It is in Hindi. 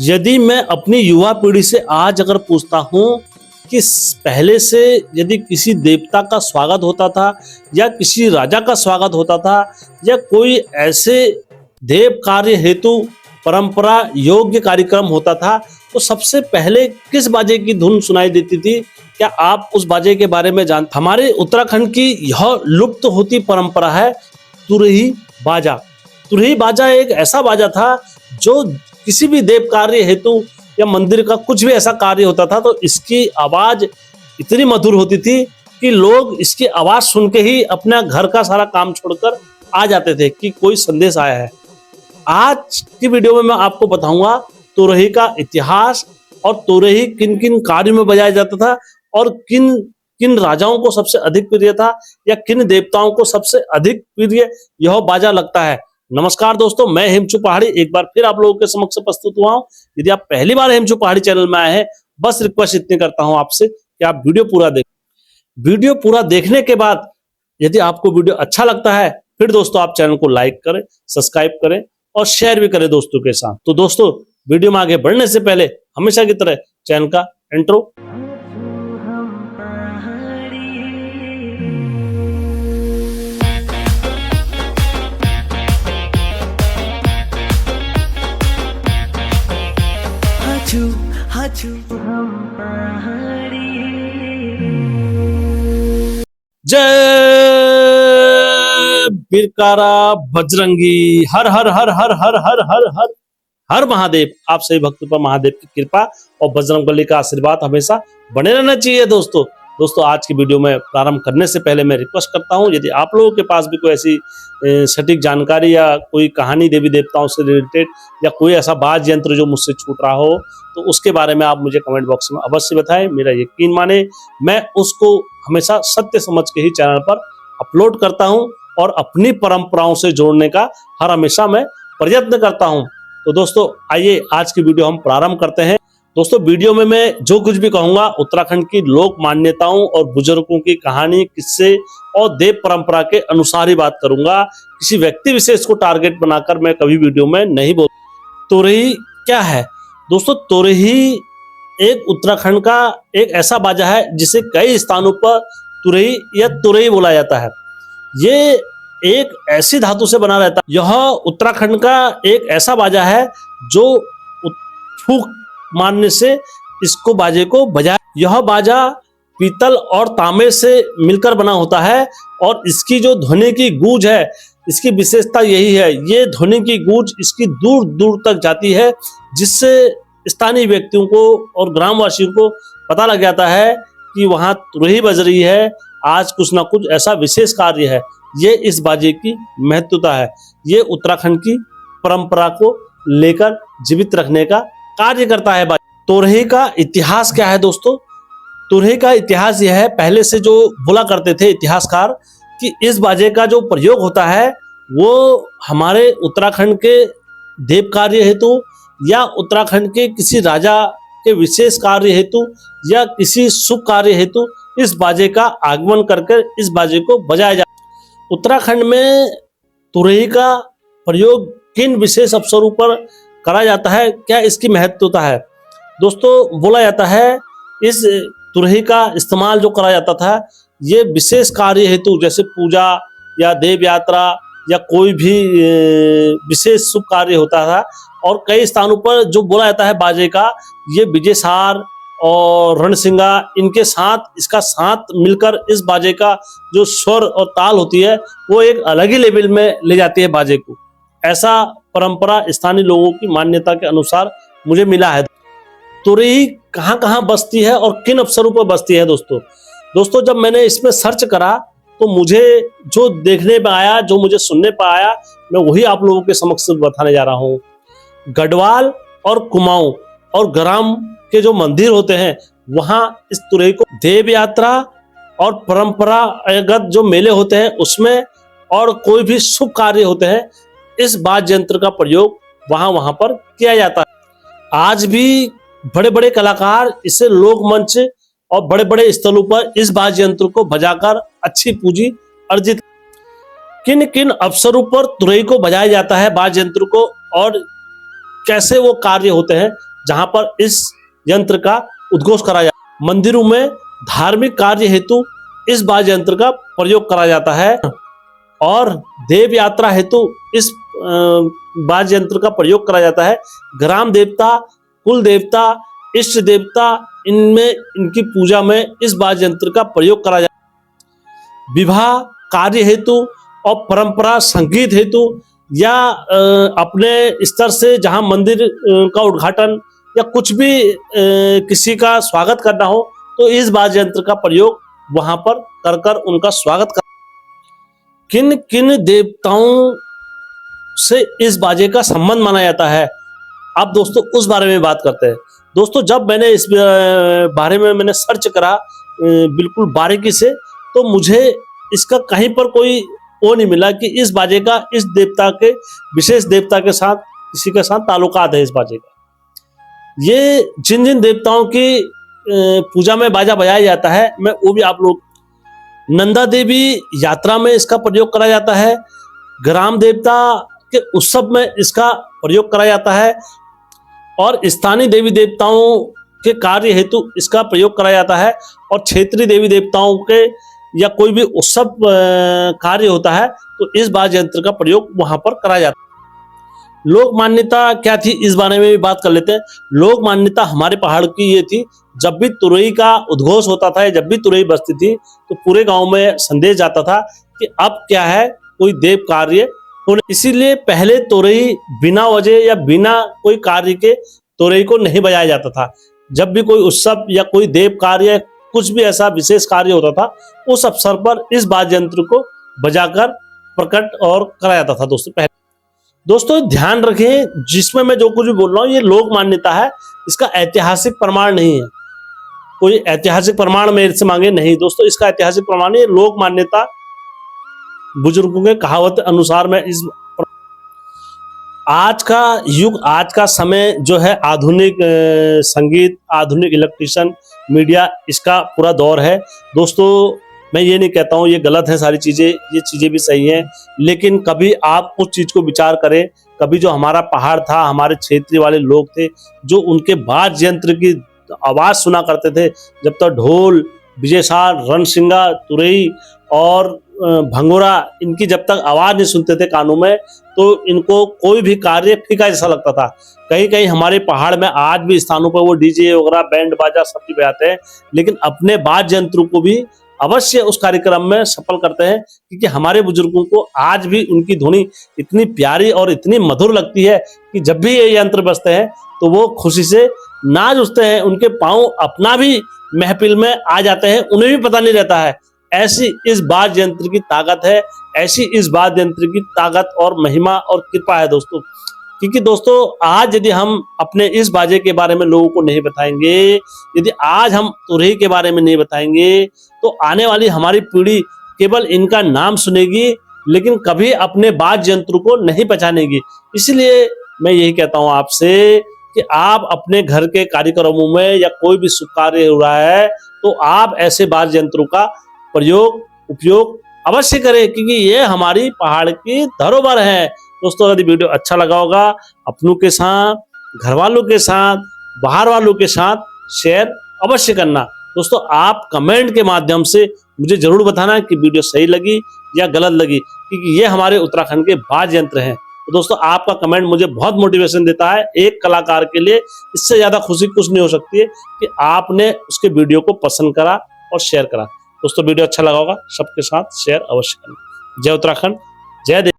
यदि मैं अपनी युवा पीढ़ी से आज अगर पूछता हूँ कि पहले से यदि किसी देवता का स्वागत होता था या किसी राजा का स्वागत होता था या कोई ऐसे देव कार्य हेतु परंपरा योग्य कार्यक्रम होता था तो सबसे पहले किस बाजे की धुन सुनाई देती थी? क्या आप उस बाजे के बारे में जानते? हमारे उत्तराखंड की यह लुप्त होती परंपरा है तुरही बाजा। तुरही बाजा एक ऐसा बाजा था जो किसी भी देव कार्य हेतु या मंदिर का कुछ भी ऐसा कार्य होता था तो इसकी आवाज इतनी मधुर होती थी कि लोग इसकी आवाज सुन के ही अपना घर का सारा काम छोड़कर आ जाते थे कि कोई संदेश आया है। आज की वीडियो में मैं आपको बताऊंगा तुरही का इतिहास और तुरही किन किन कार्यों में बजाया जाता था और किन किन राजाओं को सबसे अधिक प्रिय था या किन देवताओं को सबसे अधिक प्रिय यह बाजा लगता है। नमस्कार दोस्तों, मैं हेमचू पहाड़ी एक बार फिर आप लोगों के समक्ष प्रस्तुत हुआ हूं। यदि आप पहली बार हेमचू पहाड़ी चैनल में आए हैं, बस रिक्वेस्ट इतनी करता हूं आपसे कि आप वीडियो पूरा देखें। वीडियो पूरा देखने के बाद यदि आपको वीडियो अच्छा लगता है फिर दोस्तों आप चैनल को लाइक करें, सब्सक्राइब करें और शेयर भी करें दोस्तों के साथ। तो दोस्तों वीडियो में आगे बढ़ने से पहले हमेशा की तरह चैनल का इंट्रो। जय बिरकारा बजरंगी, हर हर हर हर हर हर हर हर हर महादेव। आप सभी भक्तों पर महादेव की कृपा और बजरंगबली का आशीर्वाद हमेशा बने रहना चाहिए। दोस्तों आज की वीडियो में प्रारंभ करने से पहले मैं रिक्वेस्ट करता हूं, यदि आप लोगों के पास भी कोई ऐसी सटीक जानकारी या कोई कहानी देवी देवताओं से रिलेटेड या कोई ऐसा वाद्य यंत्र जो मुझसे छूट रहा हो तो उसके बारे में आप मुझे कमेंट बॉक्स में अवश्य बताएं। मेरा यकीन माने मैं उसको हमेशा सत्य समझ के ही चैनल पर अपलोड करता हूं और अपनी परंपराओं से जोड़ने का हर हमेशा मैं प्रयत्न करता हूं। तो दोस्तों आइए आज की वीडियो हम प्रारंभ करते हैं। दोस्तों वीडियो में मैं जो कुछ भी कहूंगा उत्तराखंड की लोक मान्यताओं और बुजुर्गों की कहानी, किस्से और देव परंपरा के अनुसार ही बात करूंगा। किसी व्यक्ति विशेष को टारगेट बनाकर मैं कभी वीडियो में नहीं बोल। तुरही क्या है दोस्तों? तुरही एक उत्तराखंड का एक ऐसा बाजा है जिसे कई स्थानों पर तुरही या तुरही बोला जाता है। ये एक ऐसी धातु से बना रहता है। यह उत्तराखंड का एक ऐसा बाजा है जो फूंक मारने से इसको बाजे को बजाया। यह बाजा पीतल और तांबे से मिलकर बना होता है और इसकी जो ध्वनि की गूंज है, इसकी विशेषता यही है, ये ध्वनि की गूंज इसकी दूर दूर तक जाती है जिससे स्थानीय व्यक्तियों को और ग्रामवासियों को पता लग जाता है कि वहां तुरही बज रही है, आज कुछ ना कुछ ऐसा विशेष कार्य है। ये इस बाजे की महत्वता है। ये उत्तराखंड की परंपरा को लेकर जीवित रखने का कार्य करता है। तुरही का इतिहास क्या है दोस्तों? तुरही का इतिहास यह है, पहले से जो बोला करते थे इतिहासकार कि इस बाजे का जो प्रयोग होता है वो हमारे उत्तराखंड के देव कार्य हेतु या उत्तराखंड के किसी राजा के विशेष कार्य हेतु या किसी शुभ कार्य हेतु इस बाजे का आगमन करके इस बाजे को बजाया जाता है। उत्तराखंड में तुरही का प्रयोग किन विशेष अवसरों पर करा जाता है, क्या इसकी महत्वता है? दोस्तों बोला जाता है इस तुरही का इस्तेमाल जो करा जाता था ये विशेष कार्य हेतु जैसे पूजा या देव यात्रा या कोई भी विशेष शुभ कार्य होता था। और कई स्थानों पर जो बोला जाता है बाजे का, ये विजयसार और रणसिंगा इनके साथ इसका साथ मिलकर इस बाजे का जो स्वर और ताल होती है वो एक अलग ही लेवल में ले जाती है बाजे को। ऐसा परंपरा स्थानीय लोगों की मान्यता के अनुसार मुझे मिला है। तुरही कहाँ कहाँ बजती है और किन अवसरों पर बजती है दोस्तों जब मैंने इसमें सर्च करा तो मुझे जो देखने में आया, जो मुझे सुनने पर आया, मैं वही आप लोगों के समक्ष बताने जा रहा हूँ। गढ़वाल और कुमाऊं और ग्राम के जो मंदिर होते हैं वहां इस तुरही को देव यात्रा और परंपरागत जो मेले होते हैं उसमें और कोई भी शुभ कार्य होते हैं इस वाद्य यंत्र का प्रयोग वहां पर किया जाता है। आज भी बड़े बड़े कलाकार इसे लोक मंच और बड़े बड़े स्थलों पर इस वाद्य यंत्र को बजाकर अच्छी पूंजी अर्जित। किन किन अवसरों पर तुरही को बजाया जाता है वाद्य यंत्र को और कैसे वो कार्य होते हैं जहां पर इस यंत्र का उद्घोष करा जाता है। मंदिरों में धार्मिक कार्य हेतु इस वाद्य यंत्र का प्रयोग करा जाता है और देव यात्रा हेतु इस वाद्य यंत्र का प्रयोग करा जाता है। ग्राम देवता, कुल देवता, इष्ट देवता, इनमें इनकी पूजा में इस वाद्य यंत्र का प्रयोग करा जाता है। विवाह कार्य हेतु और परंपरा संगीत हेतु या अपने स्तर से जहां मंदिर का उद्घाटन या कुछ भी किसी का स्वागत करना हो तो इस वाद्य यंत्र का प्रयोग वहां पर कर कर उनका स्वागत कर। किन किन देवताओं से इस बाजे का संबंध माना जाता है, अब दोस्तों उस बारे में बात करते हैं। दोस्तों जब मैंने इस बारे में मैंने सर्च करा बिल्कुल बारीकी से, तो मुझे इसका कहीं पर कोई वो नहीं मिला कि इस बाजे का इस देवता के विशेष देवता के साथ किसी के साथ ताल्लुकात है। इस बाजे का ये जिन जिन देवताओं की पूजा में बाजा बजाया जाता है, मैं वो भी आप लोग, नंदा देवी यात्रा में इसका प्रयोग करा जाता है, ग्राम देवता के उत्सव में इसका प्रयोग करा जाता है और स्थानीय देवी देवताओं के कार्य हेतु इसका प्रयोग करा जाता है और क्षेत्रीय देवी देवताओं के या कोई भी उत्सव कार्य होता है तो इस वाद्य यंत्र का प्रयोग वहां पर करा जाता है। लोक मान्यता क्या थी इस बारे में भी बात कर लेते हैं। लोक मान्यता हमारे पहाड़ की ये थी, जब भी तुरई का उद्घोष होता था, जब भी तुरई बजती थी तो पूरे गांव में संदेश जाता था कि अब क्या है, कोई देव कार्य होने। इसीलिए पहले तुरई बिना वजह या बिना कोई कार्य के तुरई को नहीं बजाया जाता था। जब भी कोई उत्सव या कोई देव कार्य, कुछ भी ऐसा विशेष कार्य होता था, उस अवसर पर इस वाद्य यंत्र को बजाकर प्रकट और कराया जाता था। दोस्तों ध्यान रखें, जिसमें मैं जो कुछ भी बोल रहा हूँ ये लोक मान्यता है, इसका ऐतिहासिक प्रमाण नहीं है। कोई ऐतिहासिक प्रमाण मेरे से मांगे नहीं दोस्तों, इसका ऐतिहासिक प्रमाण है लोक मान्यता, बुजुर्गों के कहावत अनुसार मैं इस आज का युग, आज का समय जो है आधुनिक संगीत, आधुनिक इलेक्ट्रिशियन, मीडिया, इसका पूरा दौर है। दोस्तों मैं ये नहीं कहता हूँ ये गलत है सारी चीज़ें, ये चीज़ें भी सही हैं, लेकिन कभी आप उस चीज़ को विचार करें, कभी जो हमारा पहाड़ था, हमारे क्षेत्रीय वाले लोग थे जो उनके वाद्य यंत्र की आवाज़ सुना करते थे, जब तक ढोल, विजयसार, रणसिंगा, तुरई और भंगोरा, इनकी जब तक आवाज़ नहीं सुनते थे कानों में तो इनको कोई भी कार्य फीका जैसा लगता था। कहीं कहीं हमारे पहाड़ में आज भी स्थानों पर वो डीजे वगैरह, बैंड बाजा सब भी बजाते हैं, लेकिन अपने वाद्य यंत्र को भी अवश्य उस कार्यक्रम में सफल करते हैं, क्योंकि हमारे बुजुर्गों को आज भी उनकी ध्वनि इतनी प्यारी और इतनी मधुर लगती है कि जब भी ये यंत्र बजते हैं तो वो खुशी से नाच उठते हैं, उनके पांव अपना भी महफिल में आ जाते हैं, उन्हें भी पता नहीं रहता है। ऐसी इस वाद्य यंत्र की ताकत है, ऐसी इस वाद्य यंत्र की ताकत और महिमा और कृपा है दोस्तों। क्योंकि दोस्तों आज यदि हम अपने इस बाजे के बारे में लोगों को नहीं बताएंगे, यदि आज हम तुरही के बारे में नहीं बताएंगे, तो आने वाली हमारी पीढ़ी केवल इनका नाम सुनेगी लेकिन कभी अपने वाद्य यंत्र को नहीं पहचानेगी। इसलिए मैं यही कहता हूं आपसे कि आप अपने घर के कार्यक्रमों में या कोई भी शुभ कार्य हो रहा है तो आप ऐसे वाद्य यंत्रों का उपयोग अवश्य करें, क्योंकि ये हमारी पहाड़ की धरोहर है। दोस्तों यदि वीडियो अच्छा लगा होगा, अपनों के साथ, घर वालों के साथ, बाहर वालों के साथ शेयर अवश्य करना। दोस्तों आप कमेंट के माध्यम से मुझे जरूर बताना कि वीडियो सही लगी या गलत लगी, क्योंकि ये हमारे उत्तराखंड के वाद्य यंत्र हैं। तो दोस्तों आपका कमेंट मुझे बहुत मोटिवेशन देता है। एक कलाकार के लिए इससे ज्यादा खुशी कुछ नहीं हो सकती है कि आपने उसके वीडियो को पसंद करा और शेयर करा। दोस्तों वीडियो अच्छा लगा होगा, सबके साथ शेयर अवश्य करना। जय उत्तराखंड, जय देव।